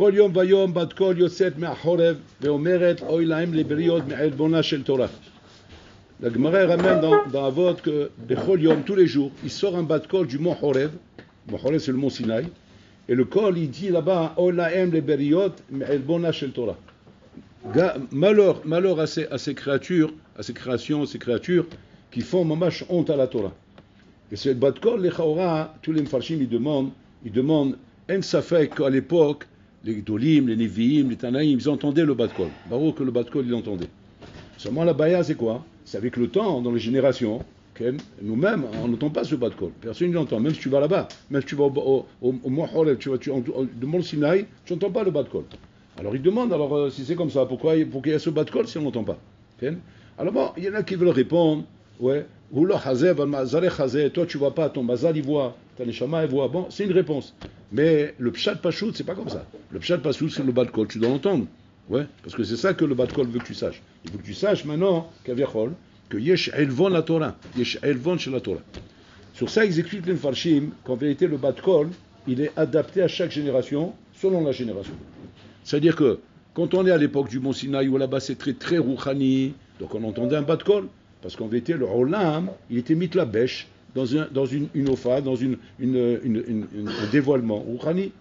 כל יום ויום בת קול יוצאת מהחורב ואומרת אוי להם לבריות מעלבונה של תורה. La Gemara ramène dans Avot que Bechol Yom, tous les jours, il sort un bat de col du mont Horev. Le mont Horev, c'est le mont Sinaï. Et le col, il dit là-bas, Olaem le Beriot, Elbona shel Torah. Malheur à ces créatures, à ces créations, ces créatures qui font mamash honte à la Torah. Et ce bat de col, les Chaora, tous les Mfarshim, ils demandent, en safek qu'à l'époque, les Dolim, les Nevi'im, les Tanaïm, ils entendaient le bat de col. Baruch que le bat de col, ils l'entendaient. Seulement la baya, c'est quoi? C'est avec le temps, dans les générations, que nous-mêmes, on n'entend pas ce bas de col. Personne ne l'entend. Même si tu vas là-bas, même si tu vas au Mont Horeb, de Mont Sinaï, tu n'entends pas le bas de col. Alors ils demandent, si c'est comme ça, pourquoi il y a ce bas de col si on n'entend pas? Alors bon, il y en a qui veulent répondre, ouais, toi tu vois pas, ton mazal il voit, ta neshama il voit. Bon, c'est une réponse. Mais le pshat pachout, c'est pas comme ça. Le pshat pachout, c'est le bas de col, tu dois l'entendre. Ouais, parce que c'est ça que le bat de kol veut que tu saches. Il veut que tu saches maintenant, qu'aviachol, que yesh elvon la Torah, yesh elvon chez la Torah. Sur ça, ils expliquent les Mfarshim qu'en vérité, le bat de kol, il est adapté à chaque génération, selon la génération. C'est-à-dire que, quand on est à l'époque du Mont Sinaï, où là-bas c'est très, très rouchani, donc on entendait un bat de kol, parce qu'en vérité, le olam, il était mis la bêche dans une ofa, dans un dévoilement rouchani.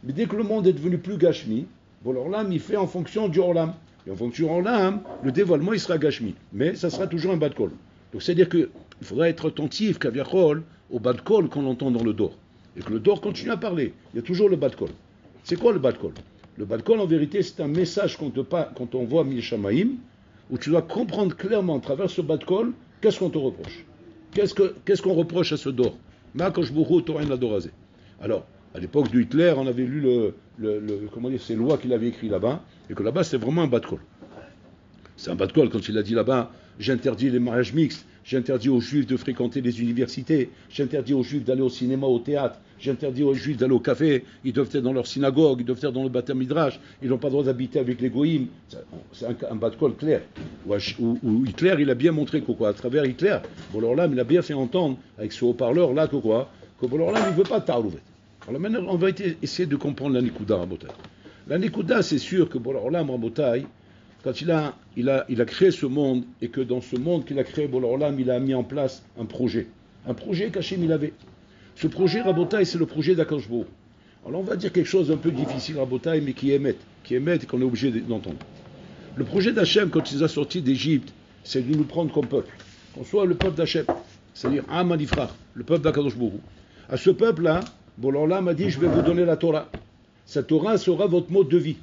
Mais dès que le monde est devenu plus gashmi, bon, l'Olam, il fait en fonction du Olam. Et en fonction du Olam, le dévoilement, il sera Gashmi. Mais ça sera toujours un bas de col. Donc, c'est-à-dire qu'il faudra être attentif, Kaviachol, au bas de col qu'on entend dans le Dor. Et que le Dor continue à parler. Il y a toujours le bas de col. C'est quoi le bas de col? Le bas de col, en vérité, c'est un message qu'on t'envoie Mishamaïm, où tu dois comprendre clairement, à travers ce bas de col, qu'est-ce qu'on te reproche. Qu'est-ce qu'on reproche à ce Dor? Alors, à l'époque de Hitler, on avait lu ces lois qu'il avait écrites là-bas, et que là-bas, c'est vraiment un bas de col. C'est un bas de col quand il a dit là-bas, j'interdis les mariages mixtes, j'interdis aux juifs de fréquenter les universités, j'interdis aux juifs d'aller au cinéma, au théâtre, j'interdis aux juifs d'aller au café, ils doivent être dans leur synagogue, ils doivent être dans le Beth Midrash, ils n'ont pas le droit d'habiter avec les goïms. C'est un bas de col clair. Où Hitler, il a bien montré que quoi, à travers Hitler, Bolorlam, il a bien fait entendre, avec ce haut-parleur là, que Bolorlam, il ne veut pas de Tarouvet. Alors maintenant, on va essayer de comprendre la Nikuda Rabotai. La Nikuda, c'est sûr que Bolorlam Rabotai, quand il a créé ce monde, et que dans ce monde qu'il a créé, Bolorlam, il a mis en place un projet qu'Hachem il avait. Ce projet Rabotai, c'est le projet d'Akadosh Baruch Hu. Alors on va dire quelque chose d'un peu difficile Rabotai, mais qui émet et qu'on est obligé d'entendre. Le projet d'Hachem, quand il nous a sortis d'Égypte, c'est de nous prendre comme peuple. Qu'on soit le peuple d'Hachem, c'est-à-dire Am Alifrach, le peuple d'Akadosh Baruch Hu. À ce peuple-là, Bolorlam a dit, je vais vous donner la Torah. Cette Torah sera votre mode de vie.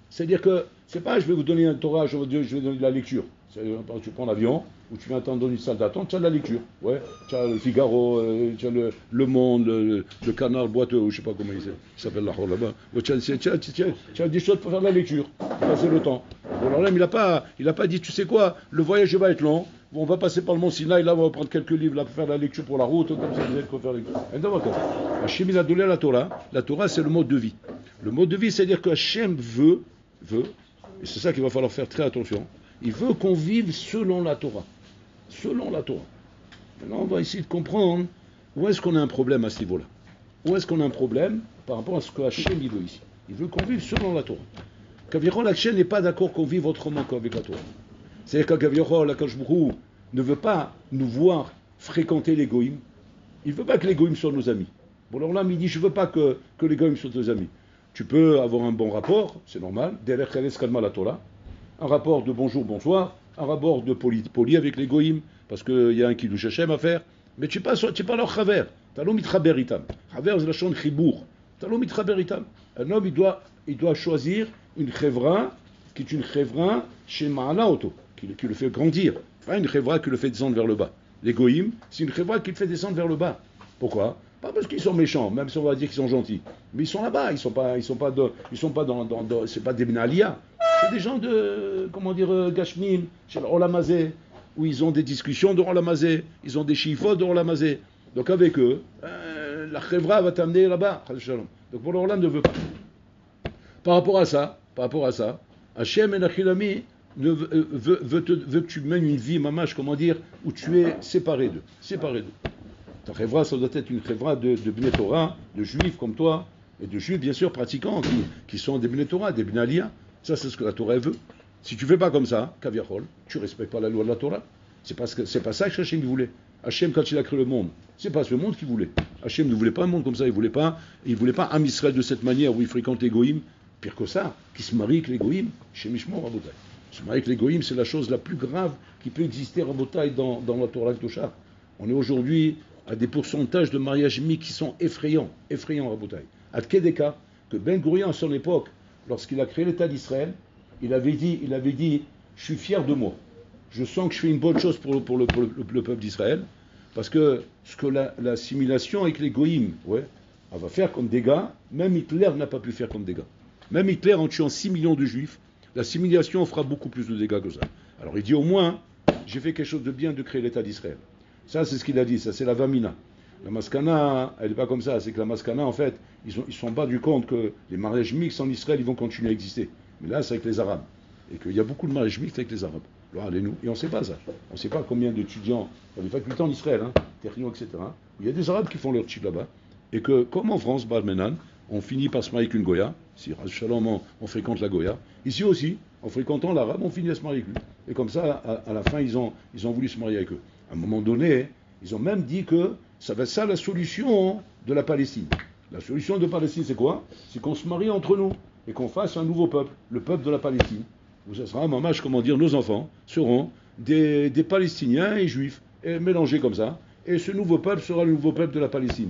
C'est-à-dire que, c'est pas, je vais vous donner une Torah, je vais donner de la lecture. Tu prends l'avion, ou tu viens attendre dans une salle d'attente, tu as de la lecture. Ouais, tu as le Figaro, tu as le Monde, le Canard boiteux, ou je sais pas comment il s'appelle là-bas. Tu as des choses pour faire de la lecture, pour passer le temps. Bolorlam, il a pas dit, tu sais quoi, le voyage va être long. On va passer par le Mont Sinaï, là on va prendre quelques livres là, pour faire la lecture pour la route, comme ça vous allez faire la lecture. Hachem il a donné la Torah c'est le mode de vie. Le mode de vie, c'est-à-dire que Hachem veut, et c'est ça qu'il va falloir faire très attention, il veut qu'on vive selon la Torah. Selon la Torah. Maintenant on va essayer de comprendre où est-ce qu'on a un problème à ce niveau-là. Où est-ce qu'on a un problème par rapport à ce que Hachem il veut ici. Il veut qu'on vive selon la Torah. Qu'aviron Hachem n'est pas d'accord qu'on vive autrement qu'avec la Torah. C'est-à-dire qu'Agaviorol, Akadosh Baruch Hu, ne veut pas nous voir fréquenter les goïms. Il ne veut pas que les goïms soient nos amis. Bon, alors là, il dit, je ne veux pas que les goïms soient nos amis. Tu peux avoir un bon rapport, c'est normal, derrière la Torah, un rapport de bonjour, bonsoir, un rapport de poli avec les goïms, parce qu'il y a un qui nous Hachem à faire, mais tu n'es pas leur chaver. Tu n'as pas mitchaber itam. Chaver, c'est la chante chibour. Tu n'as pas mitchaber itam. Un homme, il doit choisir une chevra, qui est une chevra chez Ma'ala Auto. Qui le fait grandir, pas une chevra qui le fait descendre vers le bas. Les goïms, c'est une chevra qui le fait descendre vers le bas. Pourquoi? Pas parce qu'ils sont méchants, même si on va dire qu'ils sont gentils, mais ils sont là-bas, ils sont pas dans c'est pas des Benalia, c'est des gens de, Gashmin, chez l'Olamazé, où ils ont des discussions de l'Olamazé, ils ont des chiffres de l'Olamazé. Donc avec eux, la chevra va t'amener là-bas. Donc pour l'Olam ne veut pas. Par rapport à ça, Hachem et Nachilami veut que tu mènes une vie, mamash, où tu es séparé d'eux. Ta chevra, ça doit être une chevra de Bnei Torah, de juifs comme toi, et de juifs, bien sûr, pratiquants, qui sont des Bnei Torah, des Bnei Aliyah. Ça, c'est ce que la Torah veut. Si tu ne fais pas comme ça, Kaviachol, tu ne respectes pas la loi de la Torah. C'est pas ça que Hachem voulait. Hachem, quand il a créé le monde, c'est pas ce monde qu'il voulait. Hachem ne voulait pas un monde comme ça, il voulait pas un Israël de cette manière où il fréquente les goïms. Pire que ça, qui se marie avec les goïms, chez Mishmor Rabotai. Se marier avec les goïms, c'est la chose la plus grave qui peut exister Rabotai dans la Torah Kedosha. On est aujourd'hui à des pourcentages de mariage mixte qui sont effrayants Rabotai. À Kedeka, que Ben Gurion à son époque, lorsqu'il a créé l'État d'Israël, il avait dit, je suis fier de moi. Je sens que je fais une bonne chose pour le peuple d'Israël, parce que ce que l'assimilation avec les goïms, elle va faire comme dégâts, même Hitler n'a pas pu faire comme dégâts. Même Hitler, en tuant 6 millions de juifs, l'assimilation fera beaucoup plus de dégâts que ça. Alors il dit au moins, j'ai fait quelque chose de bien de créer l'État d'Israël. Ça, c'est ce qu'il a dit, ça c'est la Vamina. La Maskana, elle n'est pas comme ça, c'est que la Maskana, en fait, ils sont pas du compte que les mariages mixtes en Israël, ils vont continuer à exister. Mais là, c'est avec les Arabes. Et qu'il y a beaucoup de mariages mixtes avec les Arabes. Alors, allez-nous. Et on ne sait pas ça. On ne sait pas combien d'étudiants dans les facultés en Israël, Technion, etc., où il y a des Arabes qui font leur tchib là-bas. Et que, comme en France, Balmenan, on finit par se marier avec une Goya. Si Shalom, on fréquente la Goya. Ici aussi, en fréquentant l'Arabe, on finit à se marier avec lui. Et comme ça, à la fin, ils ont voulu se marier avec eux. À un moment donné, ils ont même dit que ça va être ça la solution de la Palestine. La solution de Palestine, c'est quoi? C'est qu'on se marie entre nous et qu'on fasse un nouveau peuple, le peuple de la Palestine. Où ça sera, mamash, comment dire, nos enfants seront des Palestiniens et Juifs, et mélangés comme ça. Et ce nouveau peuple sera le nouveau peuple de la Palestine.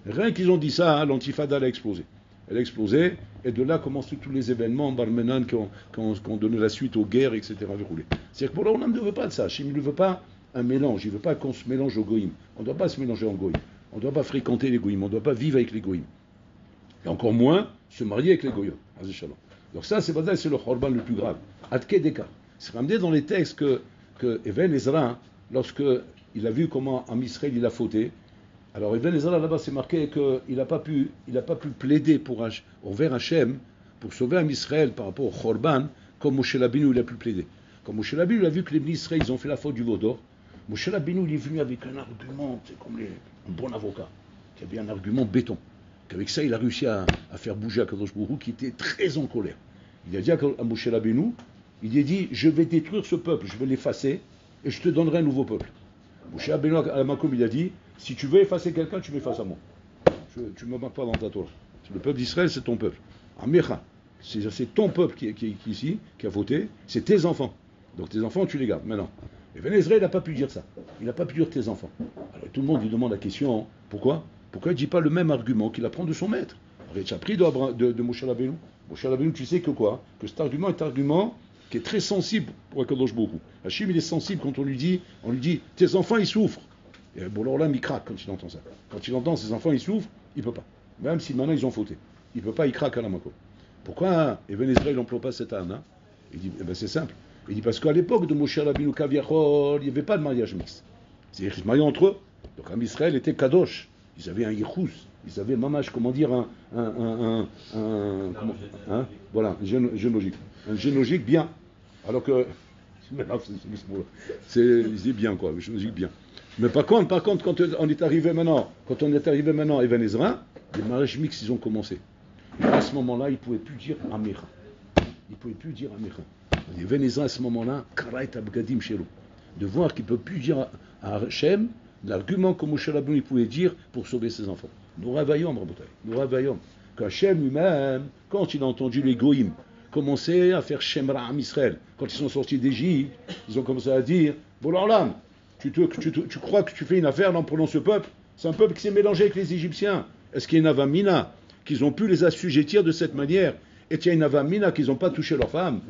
Rien qu'ils ont dit ça, l'antifada elle a explosé. Elle a explosé, et de là commencent tous les événements Barmenan qui ont donné la suite aux guerres, etc. C'est-à-dire que pour l'Olam ne veut pas de ça. Hachem ne veut pas un mélange, il ne veut pas qu'on se mélange aux goïms. On ne doit pas se mélanger en goïms. On ne doit pas fréquenter les goïms, on ne doit pas vivre avec les goïms. Et encore moins se marier avec les goïms. Donc ça, c'est le Khorban le plus grave. Adkedeka. C'est ramené dans les textes que Even Ezra, lorsque il a vu comment en Israël il a fauté, alors Even Ezra là-bas c'est marqué qu'il n'a pas pu plaider envers Hachem pour sauver un Israël par rapport au Khorban, comme Moshe Rabbeinu il a pu plaider. Comme Moshe Rabbeinu il a vu que les Israël ils ont fait la faute du Vaudor, Moshe Rabbeinu il est venu avec un argument, c'est comme un bon avocat, qui avait un argument béton. Qu'avec ça il a réussi à faire bouger Akadosh Baruch Hu qui était très en colère. Il a dit à Moshe Rabbeinu, il a dit, je vais détruire ce peuple, je vais l'effacer, et je te donnerai un nouveau peuple. Moshe Rabbeinu à la Makom, il a dit, si tu veux effacer quelqu'un, tu m'effaces à moi. Tu ne me marques pas dans ta Torah. Le peuple d'Israël, c'est ton peuple. Amecha, c'est ton peuple qui est ici, qui a voté, c'est tes enfants. Donc tes enfants, tu les gardes. Maintenant, et Ben Ezra, il n'a pas pu dire ça. Il n'a pas pu dire tes enfants. Alors tout le monde lui demande la question, pourquoi il ne dit pas le même argument qu'il apprend de son maître? Alors, il a appris de Moshe Rabbeinu. Moshe Rabbeinu, tu sais que quoi? Que cet argument est un argument qui est très sensible pour Akadosh Baruch Hu. Hachim, il est sensible quand on lui dit, tes enfants, ils souffrent. Et bon, alors là, il craque quand il entend ça. Quand il entend ses enfants, ils souffrent, il ne peut pas. Même si maintenant, ils ont fauté. Il ne peut pas, il craque à la Mako. Pourquoi Even Ezra, il n'emploie pas cette âne? Il dit, c'est simple. Il dit, parce qu'à l'époque de Moshe Rabbeinu Kaviachol, il n'y avait pas de mariage mixte. C'est-à-dire qu'ils se mariaient entre eux. Donc, en Israël était Kadosh. Ils avaient un yichus. Ils avaient, mamash, comment dire, un génologique. Un génologique bien. Alors que, c'est bien, quoi, génologique bien. Mais par contre, quand on est arrivé maintenant, à Even Ezra, les mariages mixtes, ils ont commencé. Et à ce moment-là, ils ne pouvaient plus dire Amecha. Even Ezra, à ce moment-là, Karait Abgadim Shelo. De voir qu'il ne peut plus dire à Hachem l'argument que Moshe Rabbeinu pouvait dire pour sauver ses enfants. Nous ravaillons, qu'Hachem lui-même, quand il a entendu les Goïm commencer à faire Shemra Am Israël, quand ils sont sortis d'Égypte, ils ont commencé à dire, bon alors là, tu crois que tu fais une affaire en prenant ce peuple? C'est un peuple qui s'est mélangé avec les Égyptiens. Est-ce qu'il y a une avamina qu'ils ont pu les assujettir de cette manière? Et il y a une avamina qu'ils n'ont pas touché leurs femmes?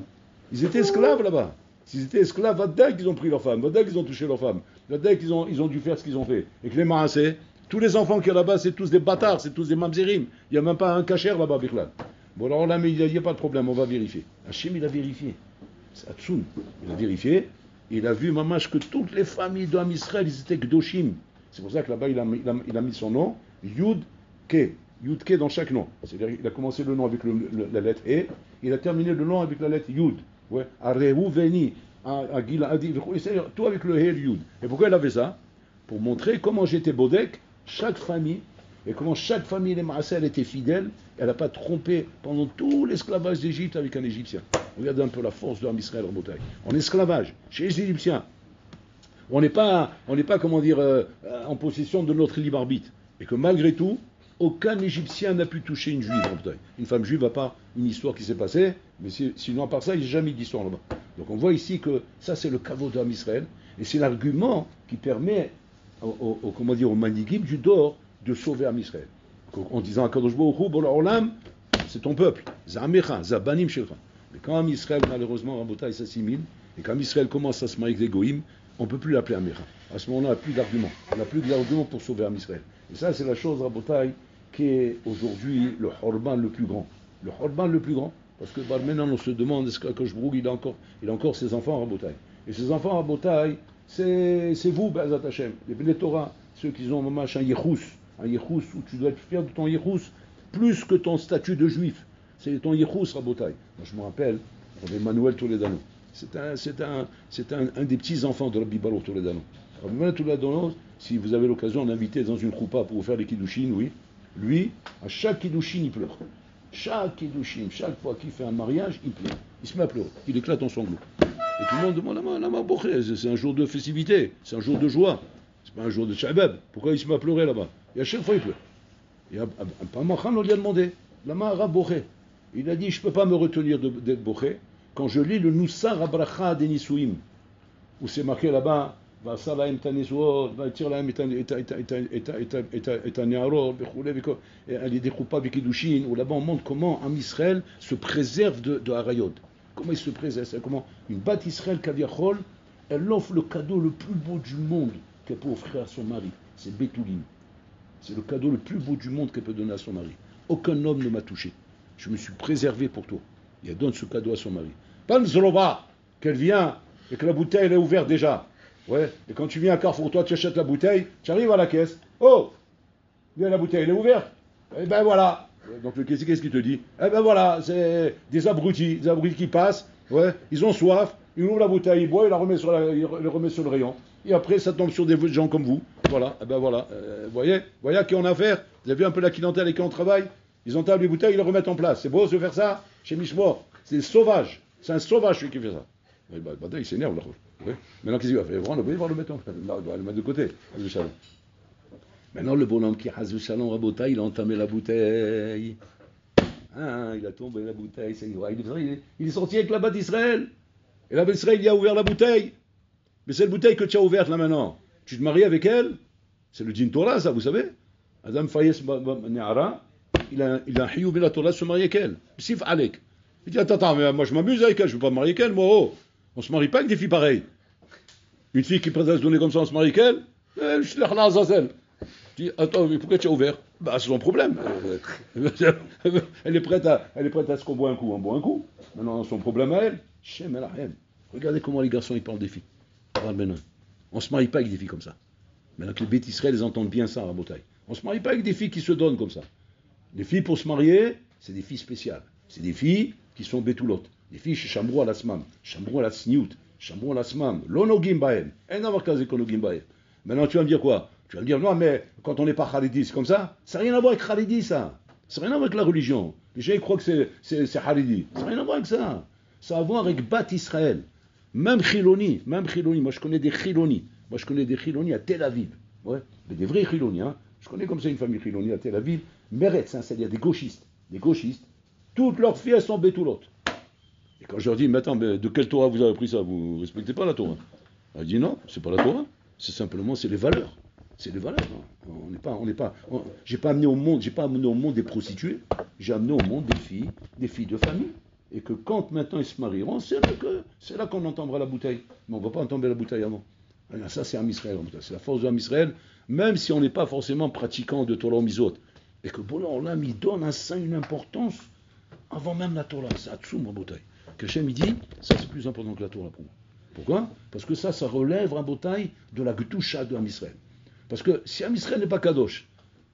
Ils étaient esclaves là-bas. S'ils étaient esclaves, Vadak, ils ont pris leurs femmes, Vadak, ils ont touché leurs femmes, Vadak, ils ont dû faire ce qu'ils ont fait. Et que les Maassé, tous les enfants qu'il y a là-bas, c'est tous des bâtards, c'est tous des mamzerim. Il n'y a même pas un cachère là-bas, Bichlal. Bon, alors là, mais il n'y a pas de problème, on va vérifier. Hachem, il a vérifié. C'est Hatsoun. Il a vérifié. Il a vu, mamash, que toutes les familles d'Am Israël, ils étaient Gdoshim. C'est pour ça que là-bas, il a mis son nom, Yud Ke. Yud Ke dans chaque nom. C'est-à-dire, il a commencé le nom avec la lettre E, il a terminé le nom avec la lettre Yud. Ouais, à Rehouveni, à Giladi, c'est-à-dire tout avec le He Yud. Et pourquoi il avait ça? Pour montrer comment j'étais Bodek, chaque famille, et comment chaque famille des Maaseh, elle était fidèle, elle n'a pas trompé pendant tout l'esclavage d'Égypte avec un Égyptien. Regardez un peu la force de l'homme Israël en Bretagne. En esclavage, chez les Égyptiens. On n'est pas, comment dire, en possession de notre libre arbitre. Et que malgré tout, aucun Égyptien n'a pu toucher une juive en Bretagne. Une femme juive, à part une histoire qui s'est passée, mais sinon, à part ça, il n'y a jamais d'histoire là-bas. Donc on voit ici que ça, c'est le caveau d'Am Israël, et c'est l'argument qui permet comment dire, au Manigim du Dor de sauver Am Israël. En disant à Kadosh Baruch Hu, Olam, c'est ton peuple, Zamecha, Zabanim Shelcha. Mais quand Am Israël, malheureusement, Rabotai s'assimile, et quand Am Israël commence à se marier avec les Goïm, on ne peut plus l'appeler Amecha. À ce moment-là, on n'a plus d'argument. On n'a plus d'argument pour sauver Am Israël. Et ça, c'est la chose, Rabotai, qui est aujourd'hui le Horban le plus grand. Le Horban le plus grand, parce que maintenant on se demande est-ce qu'Akadosh Baruch Hu, il a encore ses enfants en Rabotai. Et ses enfants en Rabotai, c'est vous, Be'ezat Hashem, les Bnei Torah, ceux qui ont un Yechous où tu dois être fier de ton Yechous, plus que ton statut de juif. C'est ton Yechous, Rabotai. Moi, je me rappelle, on avait Manuel Toledano. C'est un des petits-enfants de Rabbi Baruch Toledano. Rabbi Manuel Toledano, si vous avez l'occasion d'inviter dans une choupa pour vous faire les Kiddushin, oui, lui, à chaque Kiddushin, il pleure. Chaque Kiddushin, chaque fois qu'il fait un mariage, il pleure. Il se met à pleurer. Il éclate en sanglots. Et tout le monde demande Lama Boché, c'est un jour de festivité, c'est un jour de joie, c'est pas un jour de Shabab. Pourquoi il se met à pleurer là-bas? Et à chaque fois il pleure. Et un Machan, on lui a demandé Lama Ara Boché. Il a dit je ne peux pas me retenir d'être Boché quand je lis le Nusar Abracha des Nisouim, où c'est marqué là-bas Vasalaim Tanesuot, Vatirlaim et un Nearor, elle est découpa avec Kiddushin, où là-bas on montre comment Am Israël se préserve de Harayot. Comment il se préserve, comment une Bat Israël Kaviachol, elle offre le cadeau le plus beau du monde qu'elle peut offrir à son mari. C'est Betoulim. C'est le cadeau le plus beau du monde qu'elle peut donner à son mari. Aucun homme ne m'a touché. Je me suis préservé pour toi. Et elle donne ce cadeau à son mari. Pas une Zoloba, qu'elle vient et que la bouteille elle est ouverte déjà. Ouais. Et quand tu viens à Carrefour, toi tu achètes la bouteille, tu arrives à la caisse. Oh, bien la bouteille elle est ouverte. Et ben voilà. Donc le caissier, qu'est-ce qu'il te dit? Eh ben voilà, c'est des abrutis qui passent, ouais, ils ont soif, ils ouvrent la bouteille, ils boivent, ils la remettent sur le rayon. Et après, ça tombe sur des gens comme vous. Voilà, eh ben voilà. Voyez à qui on a affaire? Vous avez vu un peu la clientèle avec qui on travaille? Ils entament les bouteilles, ils les remettent en place. C'est beau de faire ça chez Mishmor. C'est sauvage. C'est un sauvage celui qui fait ça. Et ben, il s'énerve là. Ouais. Maintenant, qu'est-ce qu'il va faire? Il va le mettre en place. Il va le mettre de côté. Maintenant, le bonhomme qui Hazou Shalom Rabota, il a entamé la bouteille. Ah, il a tombé la bouteille. Il est sorti avec la Bat Israël. Et la Bat Israël, il a ouvert la bouteille. Mais cette bouteille que tu as ouverte là maintenant, tu te maries avec elle? C'est le Din Torah, ça, vous savez? Adam Fayes Ne'ara, il a un hiyou la Torah de se marier avec elle. Sif Alek. Il dit attends, mais moi je m'amuse avec elle, je ne veux pas me marier avec elle, moi. Oh. On ne se marie pas avec des filles pareilles. Une fille qui prétend se donner comme ça, on se marie avec elle? Je suis là, Azazel. Je dis, attends, mais pourquoi tu as ouvert? Bah, c'est son problème. Elle est prête à ce qu'on boit un coup, on boit un coup. Maintenant, son problème à elle, Shem el Ahem. Regardez comment les garçons ils parlent des filles. On ne se marie pas avec des filles comme ça. Maintenant que les bêtes Israël, ils entendent bien ça à Rabotai. On ne se marie pas avec des filles qui se donnent comme ça. Les filles pour se marier, c'est des filles spéciales. C'est des filles qui sont bétoulotes. Des filles chez Chambrou à la Smam, Chambrou à la Sniout, Chambrou à la Smam, Lonogim Baem. Maintenant, tu vas me dire quoi? Tu vas me dire, non, mais quand on n'est pas Khalidi, c'est comme ça? Ça n'a rien à voir avec Khalidi, ça. Ça n'a rien à voir avec la religion. Les gens ils croient que c'est Khalidi. Ça n'a rien à voir avec ça. Ça a à voir avec Bat Israël. Même Chiloni. Moi, je connais des Chiloni. À Tel Aviv. Ouais, mais des vrais Chiloni. Hein. Je connais comme ça une famille Chiloni à Tel Aviv. Meretz, hein, c'est-à-dire des gauchistes. Toutes leurs filles, elles sont bétoulotes. Et quand je leur dis, mais attends, mais de quelle Torah vous avez pris ça? Vous ne respectez pas la Torah? Elle dit non, c'est pas la Torah. C'est les valeurs. C'est les valeurs. Hein. J'ai pas amené au monde des prostituées. J'ai amené au monde des filles de famille. Et que quand maintenant ils se marieront, c'est là qu'on entendra la bouteille. Mais on ne va pas entendre la bouteille avant. Alors ça, c'est Am Israël. C'est la force de Am Israël, même si on n'est pas forcément pratiquant de Torah Mizot. Et que bon, là, il donne à ça une importance avant même la Torah. C'est Atsoum, la bouteille. Que Hachem, il dit, ça c'est plus important que la Torah pour moi. Pourquoi? Parce que ça relève un bouteille de la Gdusha de Am Israël. Parce que si Am Israël n'est pas Kadosh,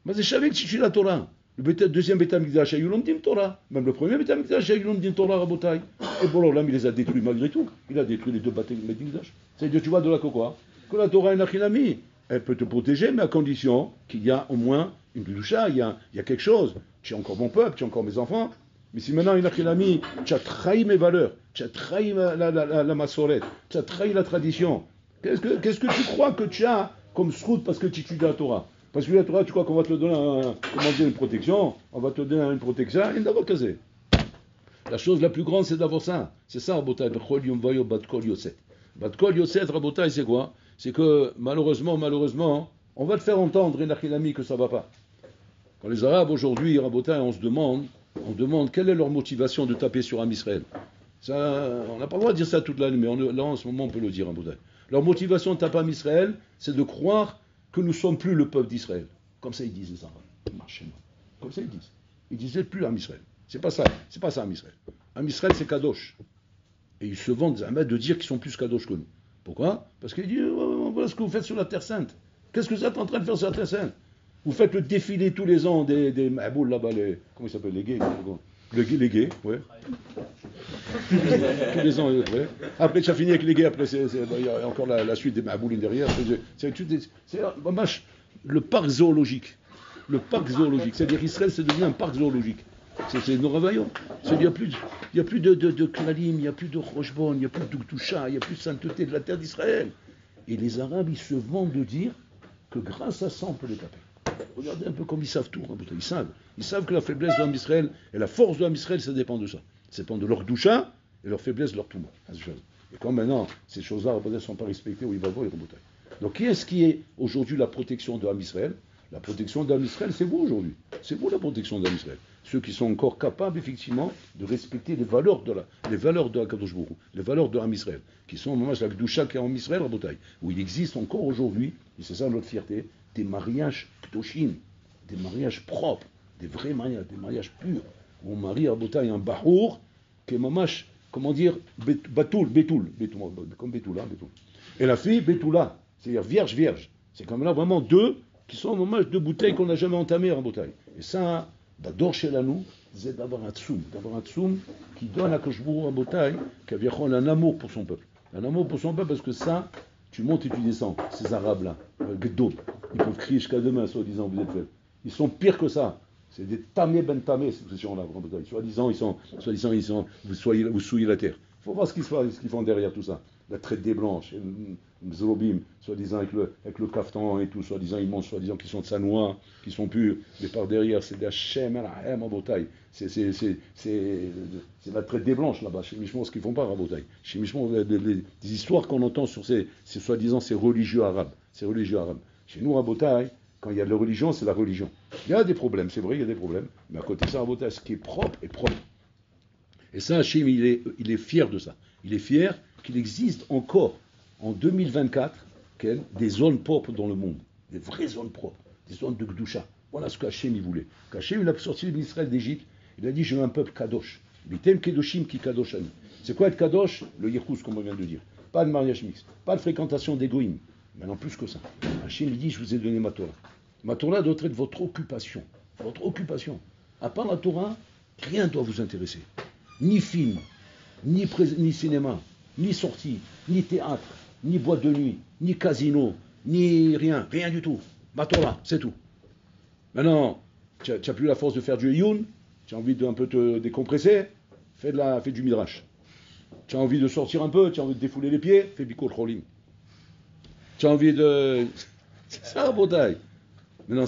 mais je savais que si tu la Torah, le deuxième Beth Amikdash, il y a eu l'Omdim Torah. Même le premier Beth Amikdash, il y a eu l'Omdim Torah, Rabotai. Et bon, là, il les a détruits malgré tout. Il a détruit les deux Beth Amikdash. C'est-à-dire, tu vois de là que quoi? Que la Torah est Nachilami. Elle peut te protéger, mais à condition qu'il y a au moins Une doucha, il y a quelque chose. Tu es encore mon peuple, tu es encore mes enfants. Mais si maintenant il a mis, tu as trahi mes valeurs, tu as trahi la massorette, tu as trahi la tradition. Qu'est-ce que tu crois que tu as comme srout parce que tu étudies la Torah? Parce que la Torah, tu crois qu'on va te donner une protection? On va te donner une protection et d'avoir casé. La chose la plus grande, c'est d'avoir ça. C'est ça, Rabotai. Bechol yom vayo bat kol yoset. Bat kol yoset, Rabotai, c'est quoi? C'est que malheureusement, on va te faire entendre, Enachilami, que ça va pas. Quand les Arabes aujourd'hui, Rabotai, on demande quelle est leur motivation de taper sur Am Israël. Ça, on n'a pas le droit de dire ça toute l'année, mais là en ce moment on peut le dire, Rabotai. Leur motivation de taper Am Israël, c'est de croire que nous ne sommes plus le peuple d'Israël. Comme ça ils disent les Arabes. Marchez-moi. Comme ça ils disent. Ils disaient plus Am Israël. C'est pas ça Am Israël. Am Israël c'est Kadosh. Et ils se vendent de dire qu'ils sont plus Kadosh que nous. Pourquoi? Parce qu'ils disent voilà ce que vous faites sur la Terre Sainte. Qu'est-ce que vous êtes en train de faire sur la Terre Sainte? Vous faites le défilé tous les ans des Ma'boul là-bas, comment ils s'appellent, les gays? Les gays, ouais. Tous les ans, ouais. Après, tu as fini avec les gays, après, il y a encore la suite des Ma'boulines derrière. C'est le parc zoologique. Le parc zoologique. C'est-à-dire Israël, c'est devenu un parc zoologique. C'est nos ravaillons. Il n'y a plus de Klalim, il n'y a plus de Rochebon, il n'y a plus de Toucha, il n'y a plus de sainteté de la terre d'Israël. Et les Arabes, ils se vantent de dire que grâce à ça, on peut les taper. Regardez un peu comme ils savent tout. Ils savent que la faiblesse de l'homme Israël et la force de l'homme Israël, ça dépend de ça. Ça dépend de leur doucha et leur faiblesse de leur touma. Et quand maintenant, ces choses-là ne sont pas respectées, où il va voir, donc qui est-ce qui est aujourd'hui la protection de l'homme Israël? La protection de l'homme Israël, c'est vous aujourd'hui. C'est vous la protection de l'homme Israël. Ceux qui sont encore capables, effectivement, de respecter les valeurs de la Kadosh Baruch Hu, les valeurs de l'homme Israël, qui sont au moment la doucha qui est en Israël, où il existe encore aujourd'hui, et c'est ça notre fierté, des mariages kdoshim, des mariages propres, des vrais mariages, des mariages purs, où on marie à Botaï un bahour, qui est mamash, comment dire, betoul, comme Betoula, Betoul. Et la fille, Betoula, c'est-à-dire vierge. C'est comme là vraiment deux qui sont mamash deux bouteilles qu'on n'a jamais entamées à Botaï. Et ça, d'ador chez nous, c'est d'avoir un tsoum qui donne à Koshbourou à Botaï, qui a un amour pour son peuple. Un amour pour son peuple parce que ça, tu montes et tu descends, ces Arabes-là, Gdod, ils peuvent crier jusqu'à demain, soi-disant, vous êtes faibles. Ils sont pires que ça. C'est des tamés ben tamés, ces gens-là. Soi-disant, vous souillez la terre. Il faut voir ce qu'ils font derrière tout ça. La traite des blanches, Mzolobim, soi-disant avec le kaftan et tout, soi-disant, ils mangent, soi-disant qu'ils sont de Sanois, qu'ils sont purs. Mais par derrière, c'est des Hachem, en Botaï. C'est la traite des blanches là-bas. Chez Mishmon, ce qu'ils font pas à Botaï. Chez Mishmon, des histoires qu'on entend sur ces soi-disant, ces religieux arabes. Chez nous, à Botaï, quand il y a de la religion, c'est la religion. Il y a des problèmes, c'est vrai, il y a des problèmes. Mais à côté de ça, à Botaï, ce qui est propre est propre. Et ça, Hachem, il est fier de ça. Il est fier qu'il existe encore, en 2024, des zones propres dans le monde. Des vraies zones propres. Des zones de Gdusha. Voilà ce qu'Hachem, il voulait. Qu'Hachem, il a sorti l'Israël d'Égypte. Il a dit, je veux un peuple Kadosh. Bitem Kedoshim ki Kadosh Ani. C'est quoi être Kadosh? Le Yechous, comme on vient de dire. Pas de mariage mixte. Pas de fréquentation d'égoïme. Maintenant, plus que ça. Hachem, il dit, je vous ai donné ma Torah. Ma Torah doit être votre occupation. Votre occupation. À part la Torah, rien ne doit vous intéresser. Ni film, ni cinéma, ni sortie, ni théâtre, ni boîte de nuit, ni casino, ni rien du tout. Ma Torah, c'est tout. Maintenant, tu n'as plus la force de faire du youn, tu as envie de un peu te décompresser, fais du midrash. Tu as envie de sortir un peu, tu as envie de défouler les pieds, fais bikol cholim. Tu as envie de... C'est ça, Botaï. Maintenant,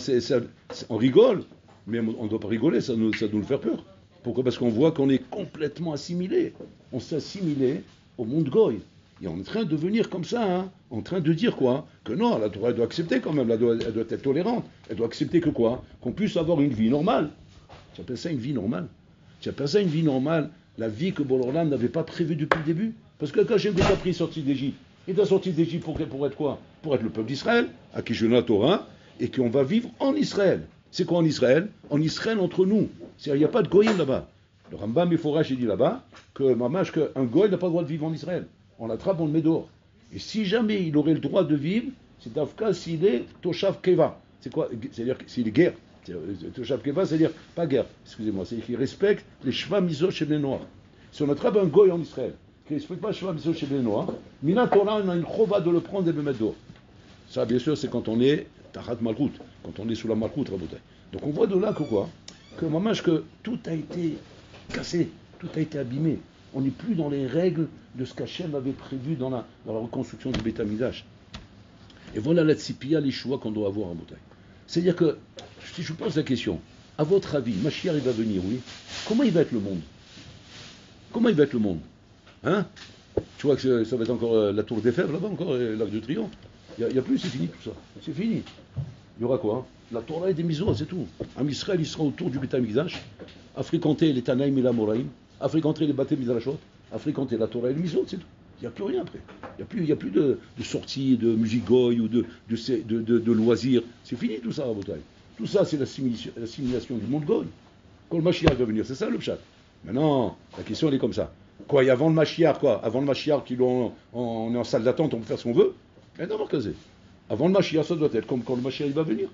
on rigole, mais on ne doit pas rigoler, ça doit nous faire peur. Pourquoi? Parce qu'on voit qu'on est complètement assimilé. On s'est assimilé au monde goy. Et on est en train de devenir comme ça, en train de dire quoi? Que non, la Torah, elle doit accepter quand même, elle doit être tolérante. Elle doit accepter que quoi? Qu'on puisse avoir une vie normale. Tu appelles ça une vie normale? Tu appelles ça une vie normale? La vie que Borolam n'avait pas prévue depuis le début? Parce que quand j'ai déjà pris sorti d'Égypte, il est sorti d'Égypte pour être quoi? Pour être le peuple d'Israël, à qui je donne la Torah, et qu'on va vivre en Israël. C'est quoi en Israël? En Israël entre nous. C'est-à-dire, il n'y a pas de goyim là-bas. Le Rambam Meforach, il dit là-bas qu'un goy n'a pas le droit de vivre en Israël. On l'attrape, on le met dehors. Et si jamais il aurait le droit de vivre, c'est d'Afka s'il est Toshav Keva. C'est quoi? C'est-à-dire s'il est guerre. Toshav Keva, c'est-à-dire pas guerre. Excusez-moi. C'est-à-dire qu'il respecte les Shva Mizo chez les Noirs. Si on attrape un goy en Israël, qui ne respecte pas les Shva Mizo chez les Noirs, Mina Torah, on a une chova de le prendre et de le mettre dehors. Ça, bien sûr, c'est quand on est Tahat Malchut, quand on est sous la Malchut, Rabotai. Donc on voit de là que quoi? Que mamage que tout a été cassé, tout a été abîmé. On n'est plus dans les règles de ce qu'Hachem avait prévu dans la reconstruction du Beth Amikdash. Et voilà la tzipia, les choix qu'on doit avoir en bataille. C'est-à-dire que, si je vous pose la question, à votre avis, Mashiach il va venir, oui? Comment il va être le monde? Comment il va être le monde? Hein? Tu vois que ça va être encore la tour d'Eiffel là-bas, encore l'Arc de Triomphe. Il n'y a plus, c'est fini tout ça. C'est fini. Il y aura quoi? Hein? La Torah et des misos, c'est tout. Am Israël, il sera autour du Beth Amikdash, à fréquenter les Tanaïm et la Moraïm, à fréquenter les Baté Midrashot, à fréquenter la Torah et les misos, c'est tout. Il n'y a plus rien après. Il n'y a plus de sorties, de musique goy ou de loisirs. C'est fini tout ça, à Botaï. Tout ça, c'est l'assimilation du monde goy. Quand le Mashiach va venir, c'est ça le pshat. Maintenant, la question elle est comme ça. Quoi, et avant le Mashiach, quoi? Avant le Mashiach, on est en salle d'attente, on peut faire ce qu'on veut? Mais non, avant le Mashiach, ça doit être comme quand le Mashiach il va venir.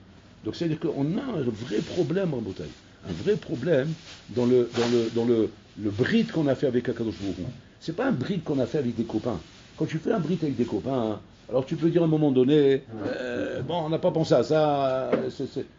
Donc c'est-à-dire qu'on a un vrai problème en Botaï. Un vrai problème dans le bride qu'on a fait avec Akadosh Baruch Hu. C'est pas un bride qu'on a fait avec des copains. Quand tu fais un bride avec des copains, alors tu peux dire à un moment donné, bon, on n'a pas pensé à ça,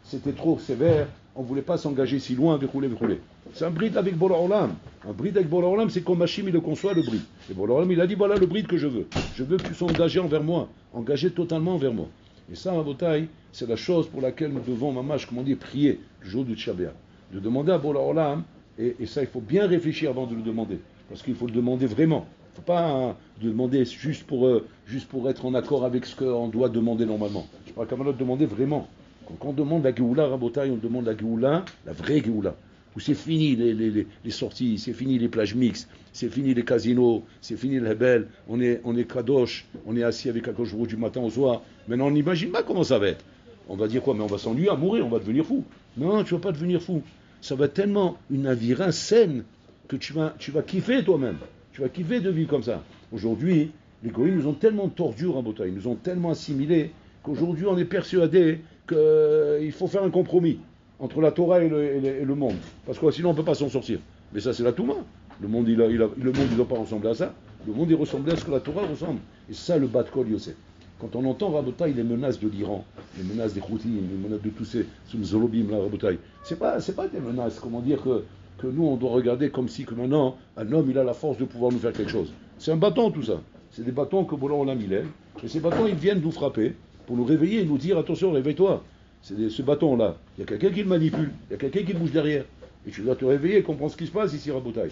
c'était trop sévère, on ne voulait pas s'engager si loin, verrouler. C'est un bride avec Bola Olam. Un bride avec Bola Olam, c'est comme Hachim, il le conçoit, le bride. Et Bola Olam, il a dit, voilà le bride que je veux. Je veux que tu sois engagé envers moi, engagé totalement envers moi. Et ça, à Botaï, c'est la chose pour laquelle nous devons, mamash, comment dire, prier le jour du Tchabéa. De demander à Bola Olam, et ça, il faut bien réfléchir avant de le demander. Parce qu'il faut le demander vraiment. Il ne faut pas demander juste pour être en accord avec ce qu'on doit demander normalement. Je parle comme de demander vraiment. Quand on demande la Géoula, Rabotaï, on demande la Géoula, la vraie Géoula. Où c'est fini les sorties, c'est fini les plages mixtes, c'est fini les casinos, c'est fini le Hebel, on est Kadosh, on est assis avec Akadosh du matin au soir. Maintenant on n'imagine pas comment ça va être. On va dire quoi? Mais on va s'ennuyer à mourir, on va devenir fou. Non, tu ne vas pas devenir fou. Ça va être tellement une avirin saine que tu vas kiffer toi-même. Tu vas kiffer de vivre comme ça. Aujourd'hui, les goïs nous ont tellement tordus, Rabotai, ils nous ont tellement assimilés qu'aujourd'hui on est persuadé qu'il faut faire un compromis entre la Torah et le monde. Parce que sinon on ne peut pas s'en sortir. Mais ça c'est la Touma. Le monde il ne doit pas ressembler à ça. Le monde il ressemble à ce que la Torah ressemble. Et ça le Bat Kol Yosef. Quand on entend Rabotai les menaces de l'Iran, les menaces des Houthis, les menaces de tous ces Zolobim là, Rabotai, c'est pas des menaces, comment dire que nous on doit regarder comme si que maintenant un homme il a la force de pouvoir nous faire quelque chose. C'est un bâton tout ça. C'est des bâtons que Bolan on a mis l'aile. Et ces bâtons ils viennent nous frapper pour nous réveiller et nous dire attention réveille-toi. C'est ce bâton là. Il y a quelqu'un qui le manipule. Il y a quelqu'un qui bouge derrière. Et tu dois te réveiller et comprendre ce qui se passe ici Rabotai.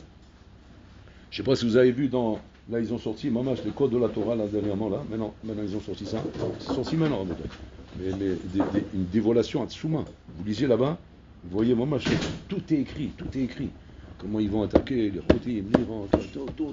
Je sais pas si vous avez vu là ils ont sorti mamash les codes de la Torah là dernièrement là. Maintenant ils ont sorti ça. C'est sorti maintenant Rabotai. Mais une dévoilation à Tsouma. Vous lisez là-bas. Vous voyez, mamash, tout est écrit. Comment ils vont attaquer les Houthis, l'Iran,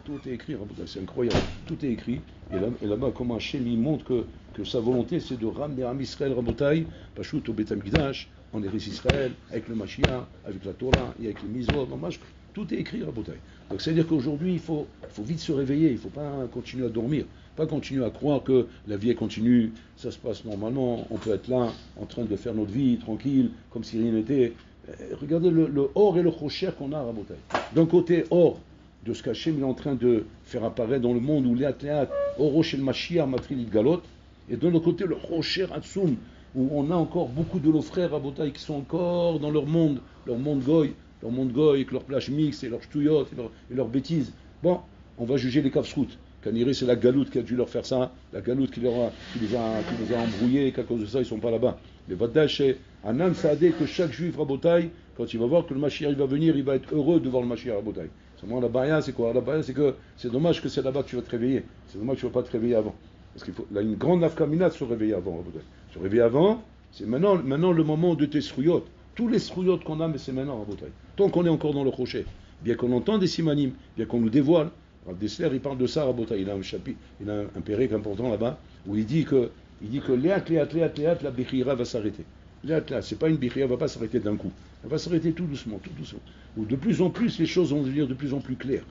tout est écrit, c'est incroyable. Tout est écrit. Et là-bas, comment Hachem il montre que sa volonté, c'est de ramener Am Israël, Rabotai, Pachout au Beth Amikdash, en Eretz Israël, avec le Mashiach, avec la Torah, et avec les Mitzvot, mamash, tout est écrit, Rabotai. Donc c'est-à-dire qu'aujourd'hui, il faut vite se réveiller, il ne faut pas continuer à dormir. Pas continuer à croire que la vie est continue, ça se passe normalement, on peut être là, en train de faire notre vie, tranquille, comme si rien n'était. Regardez le or et le rocher qu'on a à Rabotai. D'un côté, or, de ce qu'Hachem est en train de faire apparaître dans le monde, où l'Atléat, or rocher le Mashiach, Matril Galot, et de l'autre côté, le rocher Hatsum, où on a encore beaucoup de nos frères à Rabotai qui sont encore dans leur monde goy, avec leur plage mixte et leurs ch'touillottes et leurs bêtises. Bon, on va juger les Kafsrout. Kaniré, c'est la galoute qui a dû leur faire ça, la galoute qui les a embrouillés, et qu'à cause de ça, ils ne sont pas là-bas. Mais Vadash, c'est un âme sadé que chaque juif Rabotai, quand il va voir que le Mashiach il va venir, il va être heureux de voir le Mashiach Rabotai. Seulement la baya, c'est quoi? La baya, c'est que c'est dommage que c'est là-bas que tu vas te réveiller. C'est dommage que tu ne vas pas te réveiller avant. Parce qu'il faut, là, une grande nafkamina de se réveiller avant, Rabotai. Se réveiller avant, c'est maintenant le moment de tes srouillottes. Tous les srouillottes qu'on a, mais c'est maintenant, Rabotai. Tant qu'on est encore dans le rocher, bien qu'on entende des simanim, bien qu'on nous dévoile. Alors, Dessler, il parle de ça, Rabotai. Il a un chapitre, il a un pérec important là-bas, où il dit que léat, la Bechira va s'arrêter. Léat, c'est pas une Bechira, elle va pas s'arrêter d'un coup. Elle va s'arrêter tout doucement. Où de plus en plus, les choses vont devenir de plus en plus claires.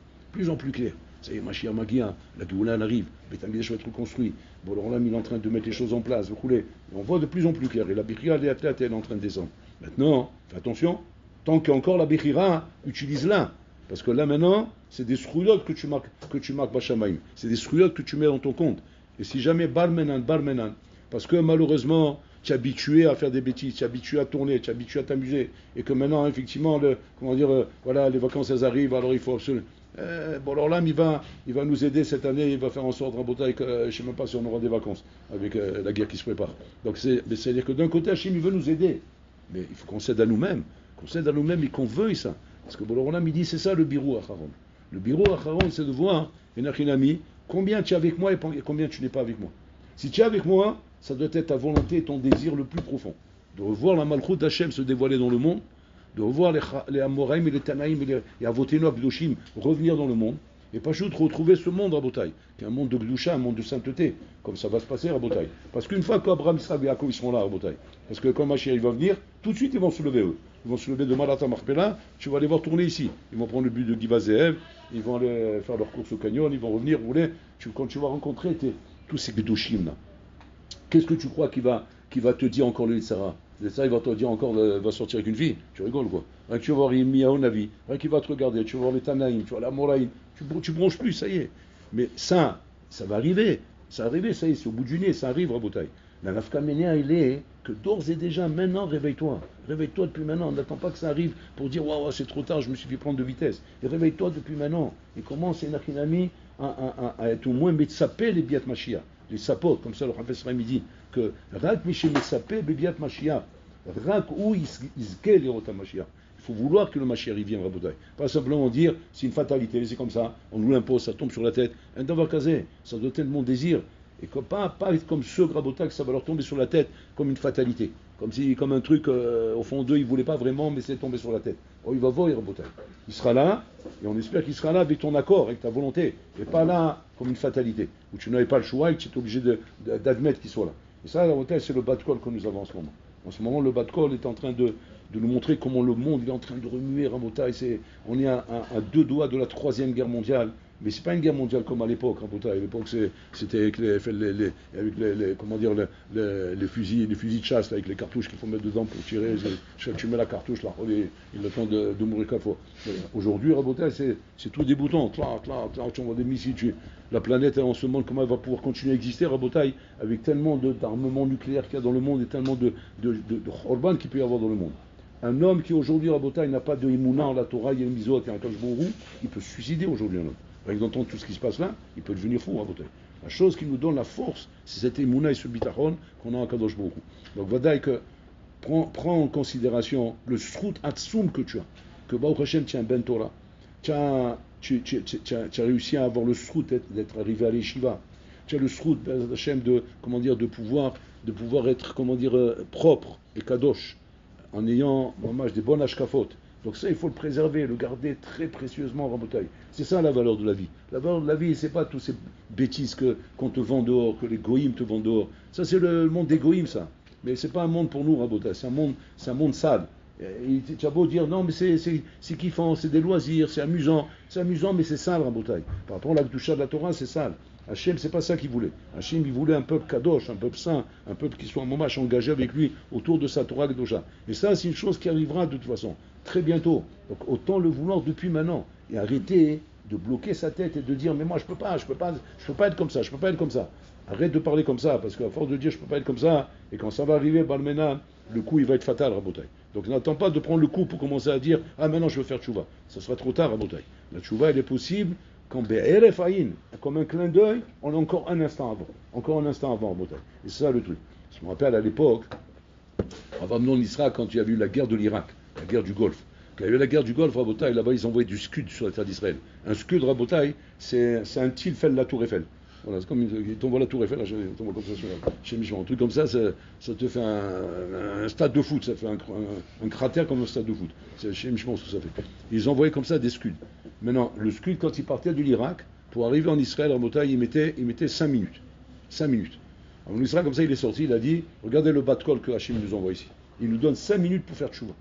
Ça y est, Mashiach Magia, la Géoula arrive, Beth Amikdash va être reconstruit. Bon, alors là, il est en train de mettre les choses en place, vous coulez. On voit de plus en plus clair. Et la Bechira, léat, elle est en train de descendre. Maintenant, fais attention, tant qu'il y a encore la Bechira, utilise-la. Parce que là maintenant, c'est des srouillottes que tu marques Bachamaïm. C'est des srouillottes que tu mets dans ton compte. Et si jamais barmenan, parce que malheureusement, tu es habitué à faire des bêtises, tu es habitué à tourner, tu es habitué à t'amuser, et que maintenant, effectivement, voilà, les vacances, elles arrivent, alors il faut absolument... bon, alors là, il va nous aider cette année, il va faire en sorte, Rabotai, que je ne sais même pas si on aura des vacances, avec la guerre qui se prépare. Donc, c'est-à-dire que d'un côté, Hachem, il veut nous aider, mais il faut qu'on s'aide à nous-mêmes, et qu'on veuille ça. Parce que Borolam, il dit, c'est ça le birou acharon. Le birou acharon, c'est de voir, Enachinami, combien tu es avec moi et combien tu n'es pas avec moi. Si tu es avec moi, ça doit être ta volonté et ton désir le plus profond. De revoir la Malchut d'Hachem se dévoiler dans le monde, de revoir les Amoraim et les Tanaïm et les Avotenu Akdoshim revenir dans le monde, et pas juste retrouver ce monde à Rabotai, qui est un monde de Gdusha, un monde de sainteté, comme ça va se passer à Rabotai. Parce qu'une fois qu'Abraham, Israël et Yaakov, ils seront là à Rabotai, parce que quand Mashiach va venir, tout de suite ils vont se lever eux. Ils vont se lever de Malata Marpella, tu vas les voir tourner ici. Ils vont prendre le but de Giva Zeev, ils vont aller faire leur course au canyon, ils vont revenir rouler. Quand tu vas rencontrer tous ces Gdoshim là, qu'est-ce que tu crois qui va te dire encore le Yitzhara? Le Yitzhara, il va te dire encore, va sortir avec une fille. Tu rigoles quoi? Rien que tu vas voir Yirmiyahu Navi, rien qu'il va te regarder, tu vas voir les Tanaïm, tu vas la Moraïm, tu bronches plus, ça y est. Mais ça va arriver. Ça va arriver, ça y est, c'est au bout du nez, ça arrive, Rabotai. La Nafka Ménéa, il est que d'ores et déjà, maintenant, réveille-toi. Réveille-toi depuis maintenant. N'attends pas que ça arrive pour dire, waouh, c'est trop tard, je me suis fait prendre de vitesse. Et réveille-toi depuis maintenant. Et commence, Enachinami, à être au moins Metsapé les Biat Mashiach. Les sapotes, comme ça le Rav Esraim dit, que Rak Miché Metsapé Biat Mashiach. Rak ou Izke Lirota Mashiach. Il faut vouloir que le Mashiach vienne, Rabotai. Pas simplement dire, c'est une fatalité, c'est comme ça, on nous l'impose, ça tombe sur la tête. Un davar kazé, ça doit être mon désir. Et pas être comme ceux Rabotai, que ça va leur tomber sur la tête comme une fatalité. Comme un truc, au fond d'eux, ils ne voulaient pas vraiment, mais c'est tombé sur la tête. Oh, il va voir, Rabotai. Il sera là, et on espère qu'il sera là avec ton accord, avec ta volonté, et pas là comme une fatalité, où tu n'avais pas le choix et que tu es obligé d'admettre qu'il soit là. Et ça, Rabotai, c'est le bas de col que nous avons en ce moment. En ce moment, le bas de col est en train de nous montrer comment le monde est en train de remuer, Rabotai. On est à 2 doigts de la 3e guerre mondiale. Mais c'est pas une guerre mondiale comme à l'époque, Rabotai. À l'époque, c'était avec les fusils de chasse, là, avec les cartouches qu'il faut mettre dedans pour tirer. Tu mets la cartouche là, il a le temps de mourir qu'à fois. Aujourd'hui, Rabotai, c'est tout débutant. Tu envoies des missiles. La planète, en ce moment, comment elle va pouvoir continuer à exister, Rabotai, avec tellement d'armements nucléaires qu'il y a dans le monde et tellement de Orban qu'il peut y avoir dans le monde. Un homme qui aujourd'hui, Rabotai, n'a pas de Imuna en la Torah, il y a une misot, il y a un Kajbourou, il peut se suicider aujourd'hui, un homme. Avec d'entendre tout ce qui se passe là, il peut devenir fou, Rabotai. La chose qui nous donne la force, c'est cette Imuna et ce bitachon qu'on a en Kadosh Baruch Hu. Donc, Vadaï, que prends en considération le srout atsoum que tu as, que Baruch Hashem, tu as un ben Torah, tu as réussi à avoir le srout d'être arrivé à l'Yeshiva, tu as le srout, Hashem, de pouvoir être, propre et kadosh, en ayant des bonnes ashkafot. Donc ça, il faut le préserver, le garder très précieusement, Rabotai. C'est ça la valeur de la vie. La valeur de la vie, c'est pas toutes ces bêtises qu'on te vend dehors, que les goïms te vendent dehors. Ça, c'est le monde des goïms, ça. Mais c'est pas un monde pour nous, Rabotai. C'est un monde sale. Et tu as beau dire, non, mais c'est kiffant, c'est des loisirs, c'est amusant. C'est amusant, mais c'est sale, Rabotai. Par rapport à la Kedusha de la Torah, c'est sale. Hachem, c'est pas ça qu'il voulait. Hachem, il voulait un peuple kadosh, un peuple saint, un peuple qui soit en momash engagé avec lui autour de sa Torah Kedusha. Et ça, c'est une chose qui arrivera de toute façon, très bientôt. Donc autant le vouloir depuis maintenant. Et arrêter de bloquer sa tête et de dire, mais moi je peux pas être comme ça. Arrête de parler comme ça, parce qu'à force de dire je peux pas être comme ça, et quand ça va arriver, Balmena, le coup il va être fatal, Rabotai. Donc n'attends pas de prendre le coup pour commencer à dire, ah maintenant je veux faire tchouva. Ça sera trop tard, Rabotai. La tchouva, elle est possible quand Be'eref Aïn, comme un clin d'œil, on a encore un instant avant, Rabotai. Et c'est ça le truc. Je me rappelle à l'époque, avant Amnon Isra, quand il y a eu la guerre de l'Irak, la guerre du Golfe. Quand il y a eu la guerre du Golfe, Rabotai, là-bas ils envoyaient du scud sur la terre d'Israël. Un scud, Rabotai, c'est un tilfel la tour Eiffel. Voilà, c'est comme il t'envoie la tour Eiffel, là, il t'envoie comme ça chez Michel. Un truc comme ça, ça te fait un stade de foot, ça fait un cratère comme un stade de foot. C'est chez Michel ce que ça fait. Ils envoyaient comme ça des scuds. Maintenant, le scud, quand il partait de l'Irak, pour arriver en Israël, Rabotai, il mettait 5 minutes. 5 minutes. Alors, Israël, comme ça, il est sorti, il a dit, regardez le bas de col que Hachim nous envoie ici. Il nous donne 5 minutes pour faire tchouva.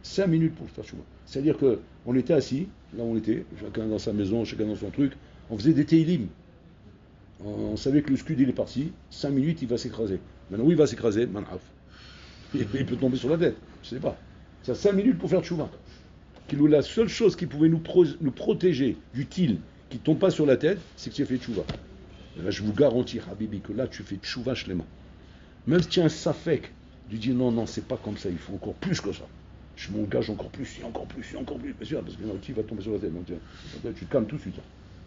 5 minutes pour faire tchouva. C'est-à-dire qu'on était assis, là on était, chacun dans sa maison, chacun dans son truc, on faisait des teilim. On savait que le scud il est parti, 5 minutes il va s'écraser. Maintenant où il va s'écraser, manaf. Il peut tomber sur la tête, je ne sais pas. C'est 5 minutes pour faire tchouva. La seule chose qui pouvait nous protéger du til qui ne tombe pas sur la tête, c'est que tu as fait tchouva. Là je vous garantis, Habibi, que là tu fais tchouva shlema. Même si tu as un safek, tu dis non, non, c'est pas comme ça, il faut encore plus que ça. Je m'engage encore plus, encore plus, encore plus. Bien sûr, parce que tu vas tomber sur la tête. Donc, tu te calmes tout de suite.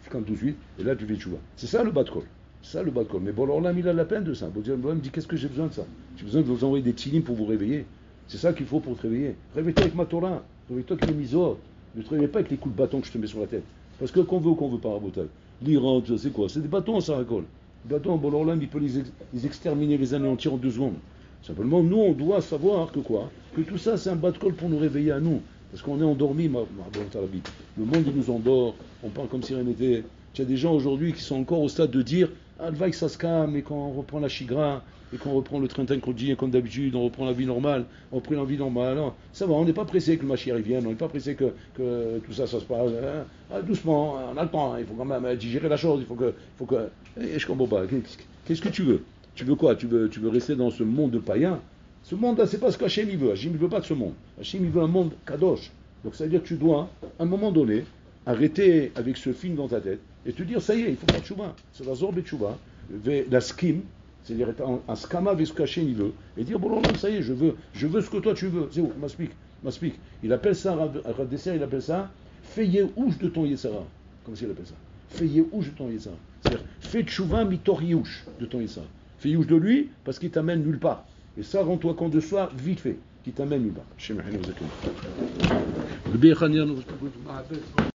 Tu calmes tout de suite, et là tu fais tchouva. C'est ça le bas de col. C'est ça le bas de col. Mais bon, alors là, il a la peine de ça. Bon, me dit qu'est-ce que j'ai besoin de ça? J'ai besoin de vous envoyer des tchilim pour vous réveiller. C'est ça qu'il faut pour te réveiller. Réveille-toi avec ma Torah. Réveille-toi avec les misores. Ne te réveille pas avec les coups de bâton que je te mets sur la tête. Parce que qu'on veut ou qu'on veut pas, Rabotai. L'Iran, c'est quoi? C'est des bâtons, ça récolte. Les bâtons, bon, alors là, il peut les exterminer, les anéantir en 2 secondes. Simplement, nous, on doit savoir que quoi? Que tout ça, c'est un bas de col pour nous réveiller à nous. Parce qu'on est endormi, le monde, il nous endort. On parle comme si rien n'était. Il y a des gens aujourd'hui qui sont encore au stade de dire ah, le vague, ça se calme, et quand on reprend la chigra, et qu'on reprend le train-train quotidien comme d'habitude, on reprend la vie normale, on reprend la vie normale. Non, ça va, on n'est pas pressé que le Mashiach revienne, on n'est pas pressé que tout ça, ça se passe. Ah, doucement, on a le temps, il faut quand même digérer la chose, il faut que. Et je comprends pas. Qu'est-ce que tu veux? Tu veux quoi? Tu veux rester dans ce monde de païens? Ce monde-là, c'est pas ce qu'Hachem il veut. Hachem il veut pas de ce monde. Hachem il veut un monde kadosh. Donc ça veut dire que tu dois, à un moment donné, arrêter avec ce film dans ta tête et te dire ça y est, il faut faire tchouva. C'est la zorbe tchouva, la skim, c'est-à-dire être en skama avec ce qu'Hachem il veut et dire bon non, ça y est, je veux ce que toi tu veux. C'est où? M'explique. Il appelle ça, Rav Dessert, il appelle ça fais ouche de ton Yetzara. Comme s'il appelle ça. Fais ouche de ton Yetzara. C'est-à-dire fais tchouva mitor youch de ton Yetzara. Fais ouche de lui parce qu'il t'amène nulle part. Et ça, rends-toi compte de soi, vite fait, qui t'amène nulle part.